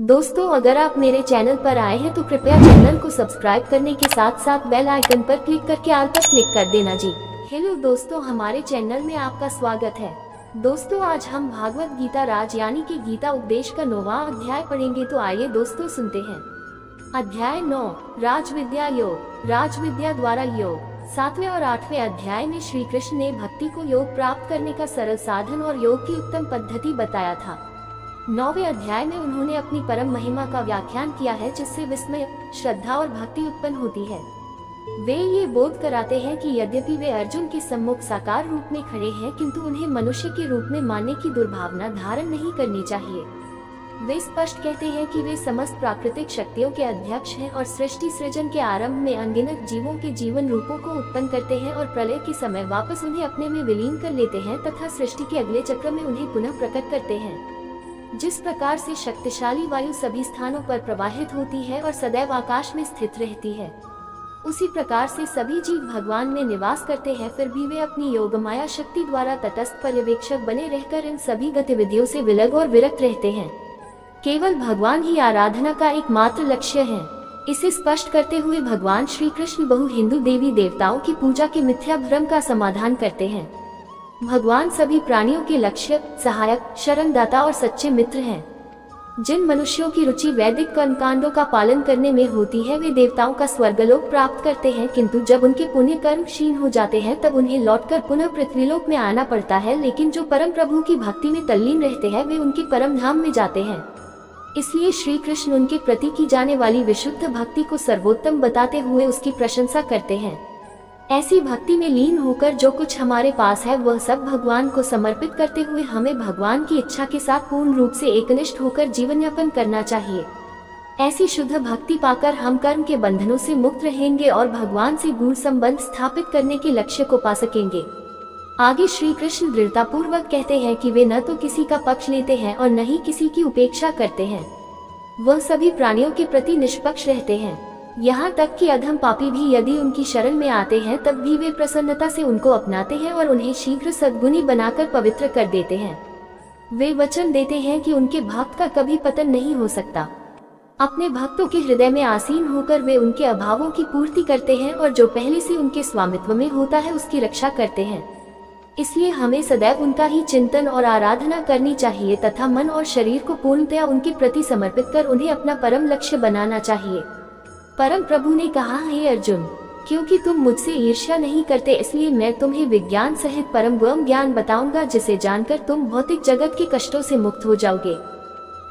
दोस्तों, अगर आप मेरे चैनल पर आए हैं तो कृपया चैनल को सब्सक्राइब करने के साथ साथ बेल आइकन पर क्लिक करके ऑल पर क्लिक कर देना जी। हेलो दोस्तों, हमारे चैनल में आपका स्वागत है। दोस्तों, आज हम भागवत गीता राज यानी कि गीता उपदेश का 9वां अध्याय पढ़ेंगे। तो आइए दोस्तों सुनते हैं। अध्याय 9, राज विद्या योग। राज विद्या द्वारा योग। 7वें और 8वें अध्याय में श्री कृष्ण ने भक्ति को योग प्राप्त करने का सरल साधन और योग की उत्तम पद्धति बताया था। 9वें अध्याय में उन्होंने अपनी परम महिमा का व्याख्यान किया है, जिससे विस्मय, श्रद्धा और भक्ति उत्पन्न होती है। वे ये बोध कराते हैं कि यद्यपि वे अर्जुन के सम्मुख साकार रूप में खड़े हैं, किंतु उन्हें मनुष्य के रूप में मानने की दुर्भावना धारण नहीं करनी चाहिए। वे स्पष्ट कहते हैं कि वे समस्त प्राकृतिक शक्तियों के अध्यक्ष हैं और सृष्टि सृजन के आरंभ में अनगिनत जीवों के जीवन रूपों को उत्पन्न करते हैं और प्रलय के समय वापस उन्हें अपने में विलीन कर लेते हैं तथा सृष्टि के अगले चक्र में उन्हें पुनः प्रकट करते हैं। जिस प्रकार से शक्तिशाली वायु सभी स्थानों पर प्रवाहित होती है और सदैव आकाश में स्थित रहती है, उसी प्रकार से सभी जीव भगवान में निवास करते हैं, फिर भी वे अपनी योगमाया शक्ति द्वारा तटस्थ पर्यवेक्षक बने रहकर इन सभी गतिविधियों से विलग और विरक्त रहते हैं। केवल भगवान ही आराधना का एकमात्र लक्ष्य है। इसे स्पष्ट करते हुए भगवान श्री कृष्ण बहु हिंदू देवी देवताओं की पूजा के मिथ्या भ्रम का समाधान करते हैं। भगवान सभी प्राणियों के लक्ष्य, सहायक, शरणदाता और सच्चे मित्र हैं। जिन मनुष्यों की रुचि वैदिक कर्मकांडों का पालन करने में होती है, वे देवताओं का स्वर्गलोक प्राप्त करते हैं, किंतु जब उनके पुण्य कर्म क्षीण हो जाते हैं तब उन्हें लौटकर पुनः पृथ्वीलोक में आना पड़ता है। लेकिन जो परम प्रभु की भक्ति में तल्लीन रहते हैं, वे उनके परम धाम में जाते हैं। इसलिए श्री कृष्ण उनके प्रति की जाने वाली विशुद्ध भक्ति को सर्वोत्तम बताते हुए उसकी प्रशंसा करते हैं। ऐसी भक्ति में लीन होकर जो कुछ हमारे पास है वह सब भगवान को समर्पित करते हुए हमें भगवान की इच्छा के साथ पूर्ण रूप से एकनिष्ठ होकर जीवन यापन करना चाहिए। ऐसी शुद्ध भक्ति पाकर हम कर्म के बंधनों से मुक्त रहेंगे और भगवान से गूढ़ संबंध स्थापित करने के लक्ष्य को पा सकेंगे। आगे श्री कृष्ण दृढ़ता पूर्वक कहते हैं कि वे न तो किसी का पक्ष लेते हैं और न ही किसी की उपेक्षा करते हैं। वह सभी प्राणियों के प्रति निष्पक्ष रहते हैं। यहाँ तक कि अधम पापी भी यदि उनकी शरण में आते हैं तब भी वे प्रसन्नता से उनको अपनाते हैं और उन्हें शीघ्र सद्गुणी बनाकर पवित्र कर देते हैं। वे वचन देते हैं कि उनके भक्त का कभी पतन नहीं हो सकता। अपने भक्तों के हृदय में आसीन होकर वे उनके अभावों की पूर्ति करते हैं और जो पहले से उनके स्वामित्व में होता है उसकी रक्षा करते हैं। इसलिए हमें सदैव उनका ही चिंतन और आराधना करनी चाहिए तथा मन और शरीर को पूर्णतया उनके प्रति समर्पित कर उन्हें अपना परम लक्ष्य बनाना चाहिए। परम प्रभु ने कहा, हे अर्जुन, क्योंकि तुम मुझसे ईर्ष्या नहीं करते, इसलिए मैं तुम्हें विज्ञान सहित परम गुह्य ज्ञान बताऊंगा, जिसे जानकर तुम भौतिक जगत के कष्टों से मुक्त हो जाओगे।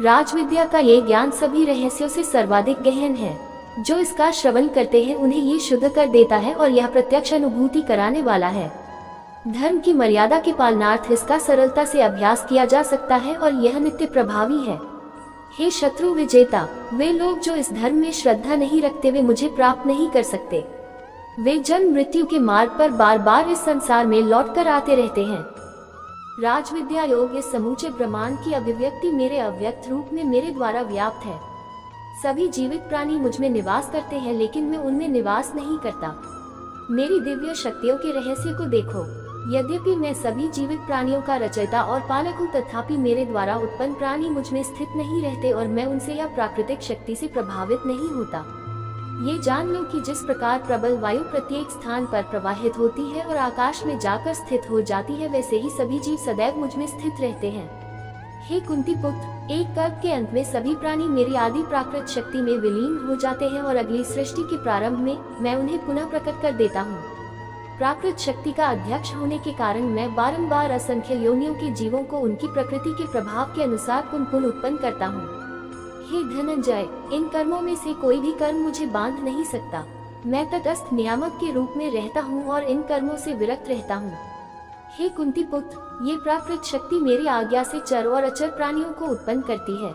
राजविद्या का ये ज्ञान सभी रहस्यों से सर्वाधिक गहन है। जो इसका श्रवण करते हैं उन्हें ये शुद्ध कर देता है और यह प्रत्यक्ष अनुभूति कराने वाला है। धर्म की मर्यादा के पालनार्थ इसका सरलता से अभ्यास किया जा सकता है और यह नित्य प्रभावी है। हे शत्रु विजेता, वे लोग जो इस धर्म में श्रद्धा नहीं रखते वे मुझे प्राप्त नहीं कर सकते। वे जन्म मृत्यु के मार्ग पर बार बार इस संसार में लौटकर आते रहते हैं। राजविद्या योग इस समूचे ब्रह्मांड की अभिव्यक्ति मेरे अव्यक्त रूप में मेरे द्वारा व्याप्त है। सभी जीवित प्राणी मुझ में निवास करते हैं, लेकिन मैं उनमें निवास नहीं करता। मेरी दिव्य शक्तियों के रहस्य को देखो। यद्यपि मैं सभी जीवित प्राणियों का रचयिता और पालक हूँ, तथापि मेरे द्वारा उत्पन्न प्राणी मुझ में स्थित नहीं रहते और मैं उनसे या प्राकृतिक शक्ति से प्रभावित नहीं होता। ये जान लो कि जिस प्रकार प्रबल वायु प्रत्येक स्थान पर प्रवाहित होती है और आकाश में जाकर स्थित हो जाती है, वैसे ही सभी जीव सदैव मुझ में स्थित रहते हैं। हे कुंती पुत्र, एक कल्प के अंत में सभी प्राणी मेरी आदि प्राकृत शक्ति में विलीन हो जाते हैं और अगली सृष्टि के प्रारंभ में मैं उन्हें पुनः प्रकट कर देता हूँ। प्राकृत शक्ति का अध्यक्ष होने के कारण मैं बारंबार असंख्य योनियों के जीवों को उनकी प्रकृति के प्रभाव के अनुसार पुनः उत्पन्न करता हूँ। हे धनंजय, इन कर्मों में से कोई भी कर्म मुझे बांध नहीं सकता। मैं तटस्थ नियामक के रूप में रहता हूँ और इन कर्मों से विरक्त रहता हूँ। हे कुंती पुत्र, ये प्राकृत शक्ति मेरी आज्ञा से चर और अचर प्राणियों को उत्पन्न करती है।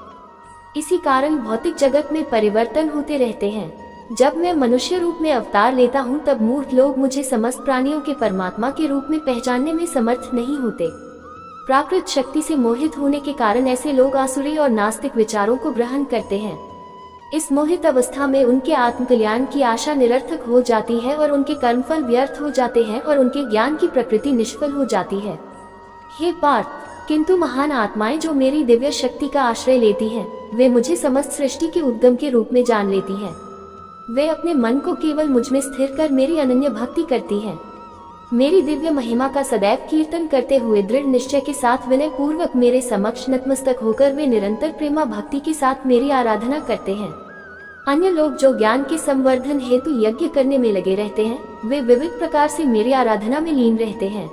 इसी कारण भौतिक जगत में परिवर्तन होते रहते हैं। जब मैं मनुष्य रूप में अवतार लेता हूँ तब मूर्ख लोग मुझे समस्त प्राणियों के परमात्मा के रूप में पहचानने में समर्थ नहीं होते। प्राकृत शक्ति से मोहित होने के कारण ऐसे लोग आसुरी और नास्तिक विचारों को ग्रहण करते हैं। इस मोहित अवस्था में उनके आत्मकल्याण की आशा निरर्थक हो जाती है और उनके कर्मफल व्यर्थ हो जाते हैं और उनके ज्ञान की प्रकृति निष्फल हो जाती है। हे पार्थ, किंतु महान आत्माएं जो मेरी दिव्य शक्ति का आश्रय लेती हैं, वे मुझे समस्त सृष्टि के उद्गम के रूप में जान लेती है। वे अपने मन को केवल मुझ में स्थिर कर मेरी अनन्य भक्ति करती है। मेरी दिव्य महिमा का सदैव कीर्तन करते हुए दृढ़ निश्चय के साथ विनय पूर्वक मेरे समक्ष नतमस्तक होकर वे निरंतर प्रेमा भक्ति के साथ मेरी आराधना करते हैं। अन्य लोग जो ज्ञान के संवर्धन हेतु यज्ञ करने में लगे रहते हैं, वे विविध प्रकार से मेरी आराधना में लीन रहते हैं।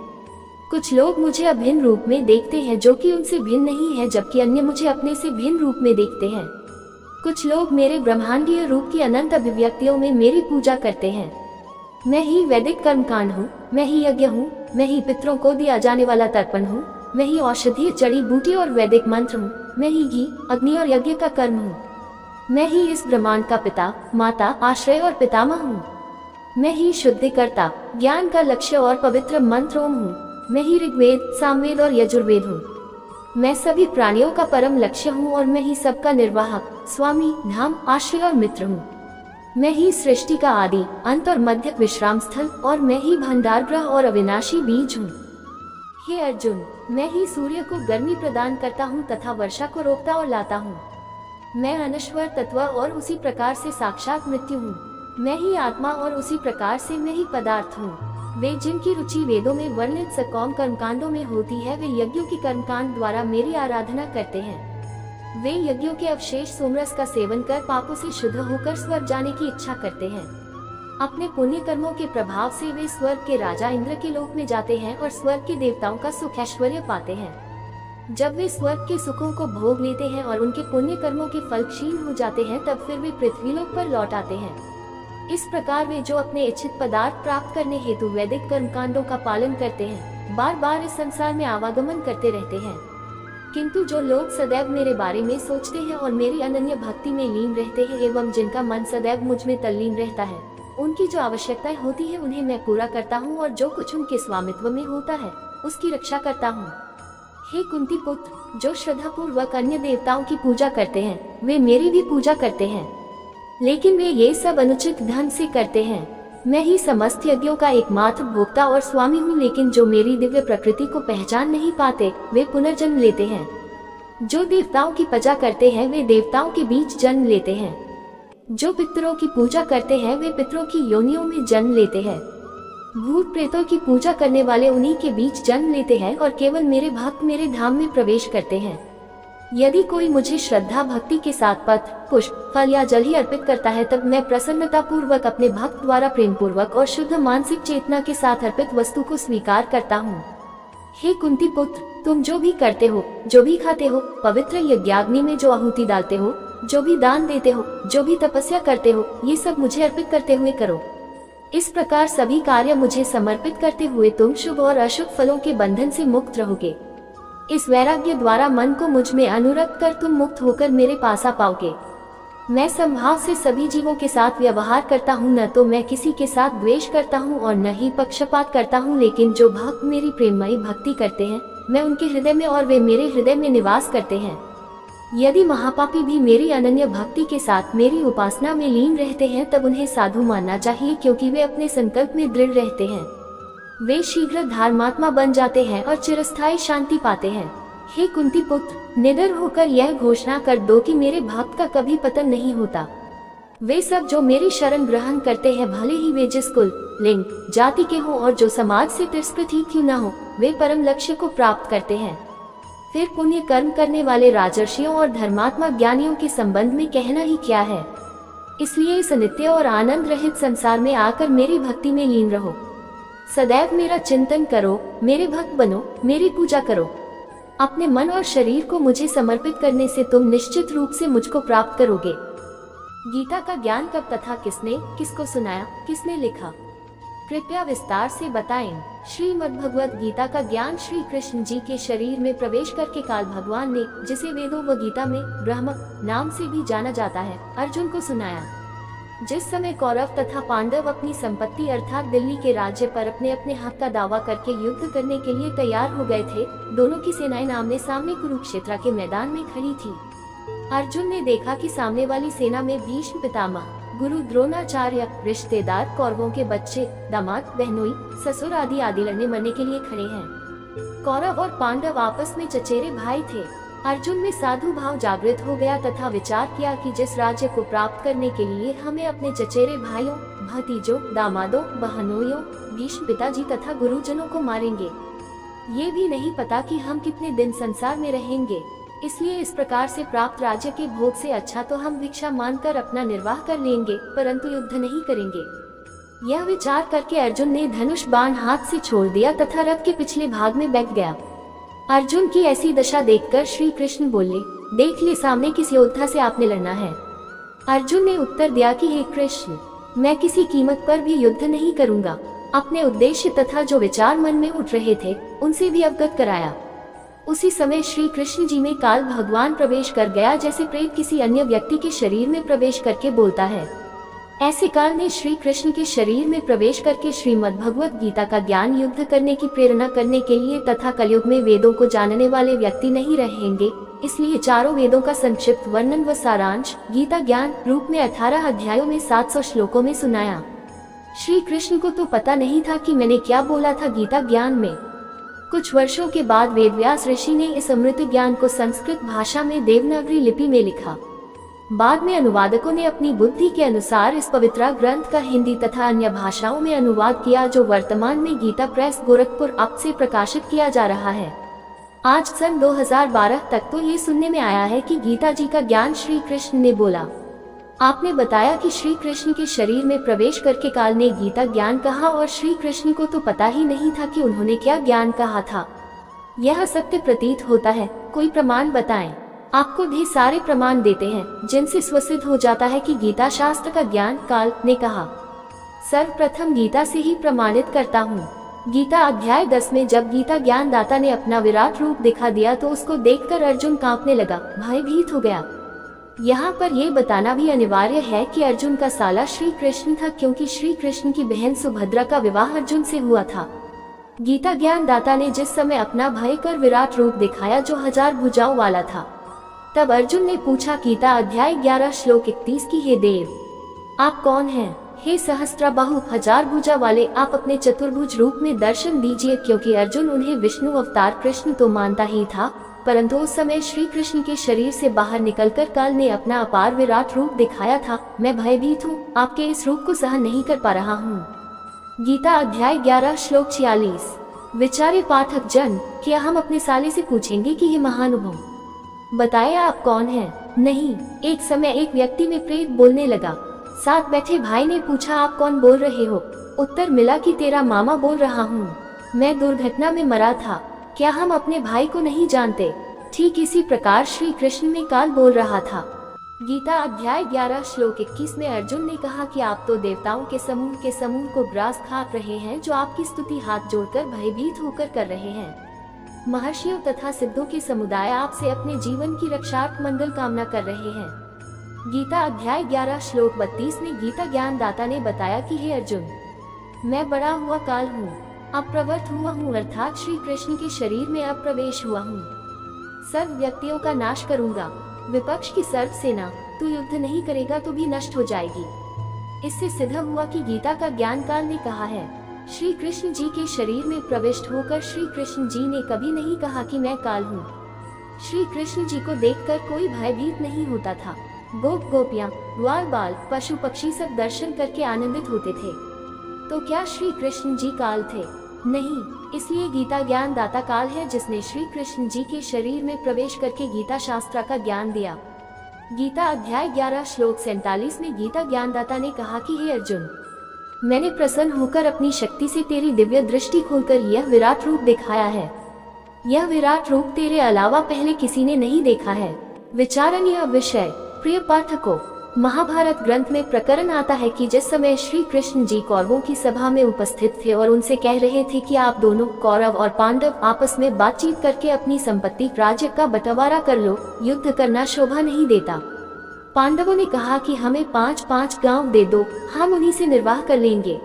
कुछ लोग मुझे अभिन्न रूप में देखते हैं जो कि उनसे भिन्न नहीं है, जबकि अन्य मुझे अपने से भिन्न रूप में देखते हैं। कुछ लोग मेरे ब्रह्मांडीय रूप की अनंत अभिव्यक्तियों में मेरी पूजा करते हैं। मैं ही वैदिक कर्मकांड हूँ, मैं ही यज्ञ हूँ, मैं ही पितरों को दिया जाने वाला तर्पण हूँ, मैं ही औषधीय जड़ी बूटी और वैदिक मंत्र हूँ, मैं ही घी, अग्नि और यज्ञ का कर्म हूँ। मैं ही इस ब्रह्मांड का पिता, माता, आश्रय और पितामह हूँ। मैं ही शुद्धिकर्ता, ज्ञान का लक्ष्य और पवित्र मंत्र ओम हूँ। मैं ही ऋग्वेद, सामवेद और यजुर्वेद हूँ। मैं सभी प्राणियों का परम लक्ष्य हूँ और मैं ही सबका निर्वाहक, स्वामी, धाम, आश्रय और मित्र हूँ। मैं ही सृष्टि का आदि, अंत और मध्य विश्राम स्थल और मैं ही भंडार ग्रह और अविनाशी बीज हूँ। हे अर्जुन, मैं ही सूर्य को गर्मी प्रदान करता हूँ तथा वर्षा को रोकता और लाता हूँ। मैं अनश्वर तत्व और उसी प्रकार से साक्षात मृत्यु हूँ। मैं ही आत्मा और उसी प्रकार से मैं ही पदार्थ हूँ। वे जिनकी रुचि वेदों में वर्णित सकौम कर्मकांडों में होती है, वे यज्ञों की कर्मकांड द्वारा मेरी आराधना करते हैं। वे यज्ञों के अवशेष सोमरस का सेवन कर पापों से शुद्ध होकर स्वर्ग जाने की इच्छा करते हैं। अपने पुण्य कर्मों के प्रभाव से वे स्वर्ग के राजा इंद्र के लोक में जाते हैं और स्वर्ग के देवताओं का सुख ऐश्वर्य पाते हैं। जब वे स्वर्ग के सुखों को भोग लेते हैं और उनके पुण्य कर्मों के फल क्षीण हो जाते हैं, तब फिर वे पृथ्वीलोक पर लौट आते हैं। इस प्रकार वे जो अपने इच्छित पदार्थ प्राप्त करने हेतु वैदिक कर्मकांडों का पालन करते हैं, बार बार इस संसार में आवागमन करते रहते हैं। किंतु जो लोग सदैव मेरे बारे में सोचते हैं और मेरी अनन्य भक्ति में लीन रहते हैं एवं जिनका मन सदैव मुझ में तल्लीन रहता है, उनकी जो आवश्यकताएं होती है उन्हें मैं पूरा करता हूँ और जो कुछ उनके स्वामित्व में होता है उसकी रक्षा करता हूँ। हे कुंती पुत्र, जो श्रद्धा पूर्वक अन्य देवताओं की पूजा करते हैं, वे मेरी भी पूजा करते हैं, लेकिन वे ये सब अनुचित ढंग से करते हैं। मैं ही समस्त यज्ञों का एकमात्र भोक्ता और स्वामी हूँ, लेकिन जो मेरी दिव्य प्रकृति को पहचान नहीं पाते, वे पुनर्जन्म लेते हैं। जो देवताओं की पूजा करते हैं, वे देवताओं के बीच जन्म लेते हैं। जो पितरों की पूजा करते हैं, वे पितरों की योनियों में जन्म लेते हैं। भूत प्रेतों की पूजा करने वाले उन्हीं के बीच जन्म लेते हैं और केवल मेरे भक्त मेरे धाम में प्रवेश करते हैं। यदि कोई मुझे श्रद्धा भक्ति के साथ पत्र, पुष्प, फल या जल ही अर्पित करता है, तब मैं प्रसन्नता पूर्वक अपने भक्त द्वारा प्रेम पूर्वक और शुद्ध मानसिक चेतना के साथ अर्पित वस्तु को स्वीकार करता हूँ। हे कुंती पुत्र, तुम जो भी करते हो, जो भी खाते हो, पवित्र यज्ञाग्नि में जो आहुति डालते हो, जो भी दान देते हो, जो भी तपस्या करते हो, ये सब मुझे अर्पित करते हुए करो। इस प्रकार सभी कार्य मुझे समर्पित करते हुए तुम शुभ और अशुभ फलों के बंधन से मुक्त रहोगे। इस वैराग्य द्वारा मन को मुझ में अनुरक्त कर तुम मुक्त होकर मेरे पास आ पाओगे। मैं समभाव से सभी जीवों के साथ व्यवहार करता हूँ, न तो मैं किसी के साथ द्वेष करता हूँ और न ही पक्षपात करता हूँ, लेकिन जो भक्त मेरी प्रेममयी भक्ति करते हैं, मैं उनके हृदय में और वे मेरे हृदय में निवास करते हैं। यदि महापापी भी मेरी अनन्य भक्ति के साथ मेरी उपासना में लीन रहते हैं, तब उन्हें साधु मानना चाहिए, क्योंकि वे अपने संकल्प में दृढ़ रहते हैं। वे शीघ्र धर्मात्मा बन जाते हैं और चिरस्थायी शांति पाते हैं। हे कुंती पुत्र, निडर होकर यह घोषणा कर दो कि मेरे भक्त का कभी पतन नहीं होता। वे सब जो मेरी शरण ग्रहण करते हैं, भले ही वे जिस कुल, लिंग, जाति के हों और जो समाज से तिरस्कृत ही क्यों न हो, वे परम लक्ष्य को प्राप्त करते हैं। फिर पुण्य कर्म करने वाले राजर्षियों और धर्मात्मा ज्ञानियों के संबंध में कहना ही क्या है। इसलिए इस नित्य और आनंद रहित संसार में आकर मेरी भक्ति में लीन रहो। सदैव मेरा चिंतन करो, मेरे भक्त बनो, मेरी पूजा करो। अपने मन और शरीर को मुझे समर्पित करने से तुम निश्चित रूप से मुझको प्राप्त करोगे। गीता का ज्ञान कब तथा किसने, किसको सुनाया, किसने लिखा? कृपया विस्तार से बताएं। श्रीमद्भगवत गीता का ज्ञान श्री कृष्ण जी के शरीर में प्रवेश करके काल भगवान ने, जिसे वेदों व गीता में ब्रह्म नाम से भी जाना जाता है, अर्जुन को सुनाया। जिस समय कौरव तथा पांडव अपनी संपत्ति अर्थात दिल्ली के राज्य पर अपने अपने हक का दावा करके युद्ध करने के लिए तैयार हो गए थे, दोनों की सेनाएं आमने सामने कुरुक्षेत्र के मैदान में खड़ी थी। अर्जुन ने देखा कि सामने वाली सेना में भीष्म पितामह, गुरु द्रोणाचार्य, रिश्तेदार, कौरवों के बच्चे, दामाद, बहनोई, ससुर आदि लड़ने मरने के लिए खड़े हैं। कौरव और पांडव आपस में चचेरे भाई थे। अर्जुन में साधु भाव जागृत हो गया तथा विचार किया कि जिस राज्य को प्राप्त करने के लिए हमें अपने चचेरे भाइयों, भतीजों, दामादों, बहनोइयों, भीष्म पिताजी तथा गुरुजनों को मारेंगे, ये भी नहीं पता कि हम कितने दिन संसार में रहेंगे। इसलिए इस प्रकार से प्राप्त राज्य के भोग से अच्छा तो हम भिक्षा मांगकर अपना निर्वाह कर लेंगे, परंतु युद्ध नहीं करेंगे। यह विचार करके अर्जुन ने धनुष बाण हाथ से छोड़ दिया तथा रथ के पिछले भाग में बैठ गया। अर्जुन की ऐसी दशा देखकर श्री कृष्ण बोले, देख ले सामने किस योद्धा से आपने लड़ना है। अर्जुन ने उत्तर दिया कि हे कृष्ण, मैं किसी कीमत पर भी युद्ध नहीं करूंगा। अपने उद्देश्य तथा जो विचार मन में उठ रहे थे उनसे भी अवगत कराया। उसी समय श्री कृष्ण जी में काल भगवान प्रवेश कर गया, जैसे प्रेत किसी अन्य व्यक्ति के शरीर में प्रवेश करके बोलता है। ऐसे काल ने श्री कृष्ण के शरीर में प्रवेश करके श्रीमद् भगवत गीता का ज्ञान युद्ध करने की प्रेरणा करने के लिए तथा कलयुग में वेदों को जानने वाले व्यक्ति नहीं रहेंगे, इसलिए चारों वेदों का संक्षिप्त वर्णन व सारांश गीता ज्ञान रूप में 18 अध्यायों में 700 श्लोकों में सुनाया। श्री कृष्ण को तो पता नहीं था कि मैंने क्या बोला था गीता ज्ञान में। कुछ वर्षों के बाद वेदव्यास ऋषि ने इस अमृत ज्ञान को संस्कृत भाषा में देवनागरी लिपि में लिखा। बाद में अनुवादकों ने अपनी बुद्धि के अनुसार इस पवित्र ग्रंथ का हिंदी तथा अन्य भाषाओं में अनुवाद किया, जो वर्तमान में गीता प्रेस गोरखपुर अब से प्रकाशित किया जा रहा है। आज सन 2012 तक तो ये सुनने में आया है कि गीता जी का ज्ञान श्री कृष्ण ने बोला। आपने बताया कि श्री कृष्ण के शरीर में प्रवेश करके काल ने गीता ज्ञान कहा और श्री कृष्ण को तो पता ही नहीं था कि उन्होंने क्या ज्ञान कहा था। यह सत्य प्रतीत होता है, कोई प्रमाण बताएं। आपको ढेर सारे प्रमाण देते हैं जिनसे स्वसिद्ध हो जाता है कि गीता शास्त्र का ज्ञान काल ने कहा। सर्वप्रथम गीता से ही प्रमाणित करता हूँ। गीता अध्याय 10 में जब गीता ज्ञान दाता ने अपना विराट रूप दिखा दिया तो उसको देखकर अर्जुन कांपने लगा, भयभीत हो गया। यहाँ पर यह बताना भी अनिवार्य है कि अर्जुन का साला श्री कृष्ण था, क्योंकि श्री कृष्ण की बहन सुभद्रा का विवाह अर्जुन से हुआ था। गीता ज्ञान दाता ने जिस समय अपना भयंकर विराट रूप दिखाया जो 1000 भुजाओं वाला था, तब अर्जुन ने पूछा, गीता अध्याय 11 श्लोक 31 की, हे देव आप कौन हैं? हे सहस्त्रबाहु 1000 भुजा वाले, आप अपने चतुर्भुज रूप में दर्शन दीजिए। क्योंकि अर्जुन उन्हें विष्णु अवतार कृष्ण तो मानता ही था, परंतु उस समय श्री कृष्ण के शरीर से बाहर निकलकर काल ने अपना अपार विराट रूप दिखाया था। मैं भयभीत हूँ, आपके इस रूप को सहन नहीं कर पा रहा हूँ। गीता अध्याय 11 श्लोक 46। विचारे पाठक जन, क्या हम अपने साले से पूछेंगे कि हे महानुभव बताए आप कौन हैं? नहीं। एक समय एक व्यक्ति में प्रेत बोलने लगा। साथ बैठे भाई ने पूछा, आप कौन बोल रहे हो? उत्तर मिला कि तेरा मामा बोल रहा हूँ, मैं दुर्घटना में मरा था। क्या हम अपने भाई को नहीं जानते? ठीक इसी प्रकार श्री कृष्ण में काल बोल रहा था। गीता अध्याय 11 श्लोक 21 में अर्जुन ने कहा कि आप तो देवताओं के समूह को ग्रास खा रहे हैं, जो आपकी स्तुति हाथ जोड़कर भयभीत होकर कर रहे हैं। महर्षियों तथा सिद्धों के समुदाय आपसे अपने जीवन की रक्षार्थ मंगल कामना कर रहे हैं। गीता अध्याय 11 श्लोक 32 में गीता ज्ञान दाता ने बताया कि हे अर्जुन, मैं बड़ा हुआ काल हूँ, अब प्रवृत्त हुआ हूँ, अर्थात श्री कृष्ण के शरीर में अब प्रवेश हुआ हूँ। सर्व व्यक्तियों का नाश करूँगा। विपक्ष की सर्व सेना तू युद्ध नहीं करेगा तो भी नष्ट हो जाएगी। इससे सिद्ध हुआ कि गीता का ज्ञान काल ने कहा है। श्री कृष्ण जी के शरीर में प्रविष्ट होकर श्री कृष्ण जी ने कभी नहीं कहा कि मैं काल हूँ। श्री कृष्ण जी को देखकर कोई भयभीत नहीं होता था। गोप गोपियाँ, ग्वाल बाल, पशु पक्षी सब दर्शन करके आनंदित होते थे। तो क्या श्री कृष्ण जी काल थे? नहीं। इसलिए गीता ज्ञान दाता काल है, जिसने श्री कृष्ण जी के शरीर में प्रवेश करके गीता शास्त्र का ज्ञान दिया। गीता अध्याय 11 श्लोक 47 में गीता ज्ञान दाता ने कहा कि हे अर्जुन, मैंने प्रसन्न होकर अपनी शक्ति से तेरी दिव्य दृष्टि खोलकर यह विराट रूप दिखाया है। यह विराट रूप तेरे अलावा पहले किसी ने नहीं देखा है। विचारणीय विषय। प्रिय पाठकों, महाभारत ग्रंथ में प्रकरण आता है कि जिस समय श्री कृष्ण जी कौरवों की सभा में उपस्थित थे और उनसे कह रहे थे कि आप दोनों कौरव और पांडव आपस में बातचीत करके अपनी संपत्ति राज्य का बंटवारा कर लो, युद्ध करना शोभा नहीं देता। पांडवों ने कहा कि हमें 5-5 गांव दे दो, हम उन्हीं से निर्वाह कर लेंगे।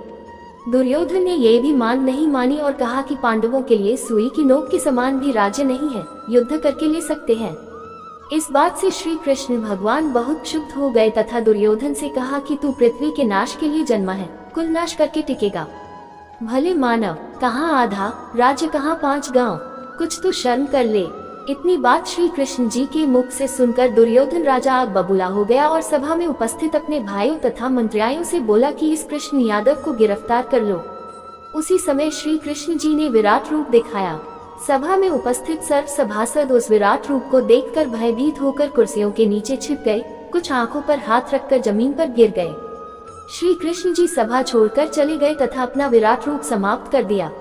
दुर्योधन ने ये भी नहीं मानी और कहा कि पांडवों के लिए सुई की नोक के समान भी राज्य नहीं है, युद्ध करके ले सकते हैं। इस बात से श्री कृष्ण भगवान बहुत क्षुब्ध हो गए तथा दुर्योधन से कहा कि तू पृथ्वी के नाश के लिए जन्मा है, कुल नाश करके टिकेगा। भले मानव, कहाँ आधा राज्य, कहाँ 5 गांव, कुछ तो शर्म कर ले। इतनी बात श्री कृष्ण जी के मुख से सुनकर दुर्योधन राजा आग बबूला हो गया और सभा में उपस्थित अपने भाइयों तथा मंत्रियों से बोला कि इस कृष्ण यादव को गिरफ्तार कर लो। उसी समय श्री कृष्ण जी ने विराट रूप दिखाया। सभा में उपस्थित सर्व सभासद उस विराट रूप को देखकर भयभीत होकर कुर्सियों के नीचे छिप गए, कुछ आंखों पर हाथ रखकर जमीन पर गिर गए। श्री कृष्ण जी सभा छोड़कर चले गए तथा अपना विराट रूप समाप्त कर दिया।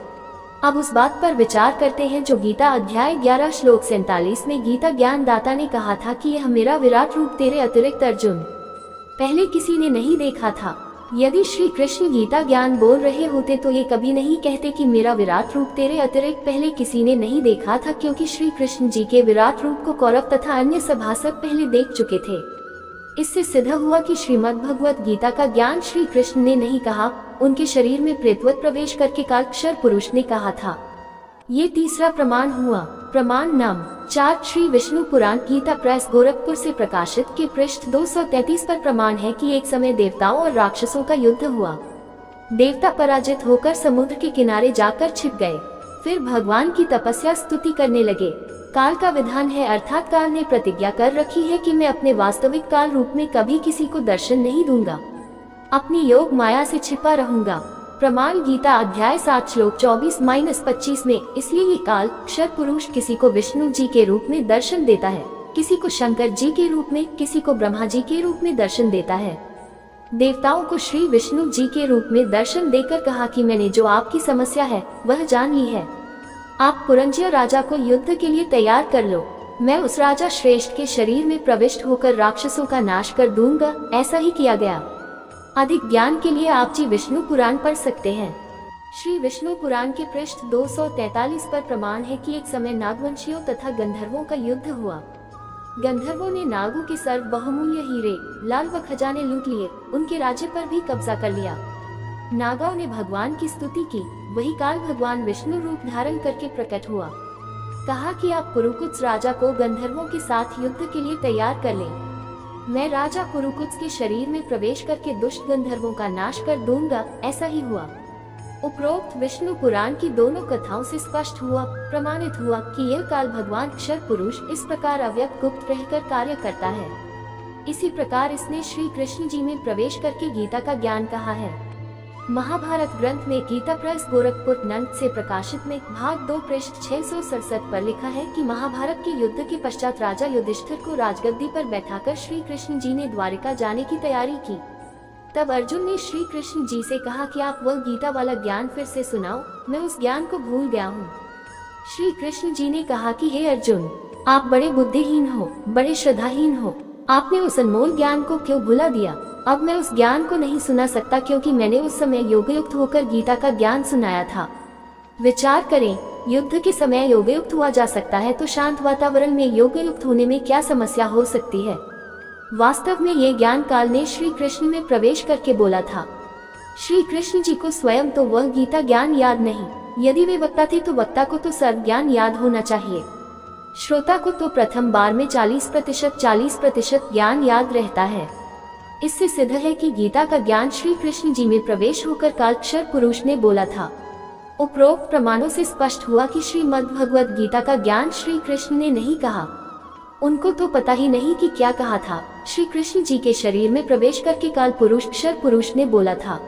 अब उस बात पर विचार करते हैं जो गीता अध्याय 11 श्लोक 47 में गीता ज्ञान दाता ने कहा था कि यह मेरा विराट रूप तेरे अतिरिक्त अर्जुन पहले किसी ने नहीं देखा था। यदि श्री कृष्ण गीता ज्ञान बोल रहे होते तो ये कभी नहीं कहते कि मेरा विराट रूप तेरे अतिरिक्त पहले किसी ने नहीं देखा था, क्योंकि श्री कृष्ण जी के विराट रूप को कौरव तथा अन्य सभासद पहले देख चुके थे। इससे सिद्ध हुआ कि श्रीमद् भगवत गीता का ज्ञान श्री कृष्ण ने नहीं कहा, उनके शरीर में प्रेतवत प्रवेश करके कालक्षर पुरुष ने कहा था। ये तीसरा प्रमाण हुआ। प्रमाण नम 4 श्री विष्णु पुराण गीता प्रेस गोरखपुर से प्रकाशित के पृष्ठ 233 पर प्रमाण है कि एक समय देवताओं और राक्षसों का युद्ध हुआ। देवता पराजित होकर समुद्र के किनारे जाकर छिप गए। फिर भगवान की तपस्या स्तुति करने लगे। काल का विधान है, अर्थात काल ने प्रतिज्ञा कर रखी है कि मैं अपने वास्तविक काल रूप में कभी किसी को दर्शन नहीं दूंगा, अपनी योग माया से छिपा रहूंगा। प्रमाण गीता अध्याय 7 श्लोक 24-25 में। इसलिए ये काल क्षर पुरुष किसी को विष्णु जी के रूप में दर्शन देता है, किसी को शंकर जी के रूप में, किसी को ब्रह्मा जी के रूप में दर्शन देता है। देवताओं को श्री विष्णु जी के रूप में दर्शन देकर कहा कि मैंने जो आपकी समस्या है वह जान ली है। आप पुरंजय राजा को युद्ध के लिए तैयार कर लो। मैं उस राजा श्रेष्ठ के शरीर में प्रविष्ट होकर राक्षसों का नाश कर दूंगा। ऐसा ही किया गया। अधिक ज्ञान के लिए आप जी विष्णु पुराण पढ़ सकते हैं। श्री विष्णु पुराण के पृष्ठ 243 पर प्रमाण है कि एक समय नागवंशियों तथा गंधर्वों का युद्ध हुआ। गंधर्वों ने नागों के सर्व बहुमूल्य हीरे, लाल व खजाने लूट लिए, उनके राज्य पर भी कब्जा कर लिया। नागाओं ने भगवान की स्तुति की। वही काल भगवान विष्णु रूप धारण करके प्रकट हुआ। कहा कि आप पुरुकुत्स राजा को गंधर्वों के साथ युद्ध के लिए तैयार कर लें। मैं राजा पुरुकुत्स के शरीर में प्रवेश करके दुष्ट गंधर्वों का नाश कर दूंगा। ऐसा ही हुआ। उपरोक्त विष्णु पुराण की दोनों कथाओं से स्पष्ट हुआ, प्रमाणित हुआ कि यह काल भगवान अक्षर पुरुष इस प्रकार अव्यक्त गुप्त रहकर कार्य करता है। इसी प्रकार इसने श्री कृष्ण जी में प्रवेश करके गीता का ज्ञान कहा है। महाभारत ग्रंथ में गीता प्रेस गोरखपुर नंद से प्रकाशित में भाग 2 पृष्ठ 667 पर लिखा है कि महाभारत के युद्ध के पश्चात राजा युधिष्ठिर को राजगद्दी पर बैठाकर श्री कृष्ण जी ने द्वारिका जाने की तैयारी की। तब अर्जुन ने श्री कृष्ण जी से कहा कि आप वह गीता वाला ज्ञान फिर से सुनाओ, मैं उस ज्ञान को भूल गया हूँ। श्री कृष्ण जी ने कहा कि हे अर्जुन, आप बड़े बुद्धिहीन हो, बड़े श्रद्धाहीन हो, आपने उस अनमोल ज्ञान को क्यों भुला दिया। अब मैं उस ज्ञान को नहीं सुना सकता, क्योंकि मैंने उस समय योगयुक्त होकर गीता का ज्ञान सुनाया था। विचार करें, युद्ध के समय योगयुक्त हुआ जा सकता है तो शांत वातावरण में योगयुक्त होने में क्या समस्या हो सकती है। वास्तव में ये ज्ञान काल ने श्री कृष्ण में प्रवेश करके बोला था। श्री कृष्ण जी को स्वयं तो वह गीता ज्ञान याद नहीं। यदि वे वक्ता थे तो वक्ता को तो सर्व ज्ञान याद होना चाहिए। श्रोता को तो प्रथम बार में 40% ज्ञान याद रहता है। इससे सिद्ध है कि गीता का ज्ञान श्री कृष्ण जी में प्रवेश होकर कालक्षर पुरुष ने बोला था। उपरोक्त प्रमाणों से स्पष्ट हुआ कि श्रीमद् भगवत गीता का ज्ञान श्री कृष्ण ने नहीं कहा। उनको तो पता ही नहीं कि क्या कहा था। श्री कृष्ण जी के शरीर में प्रवेश करके काल पुरुष क्षर पुरुष ने बोला था।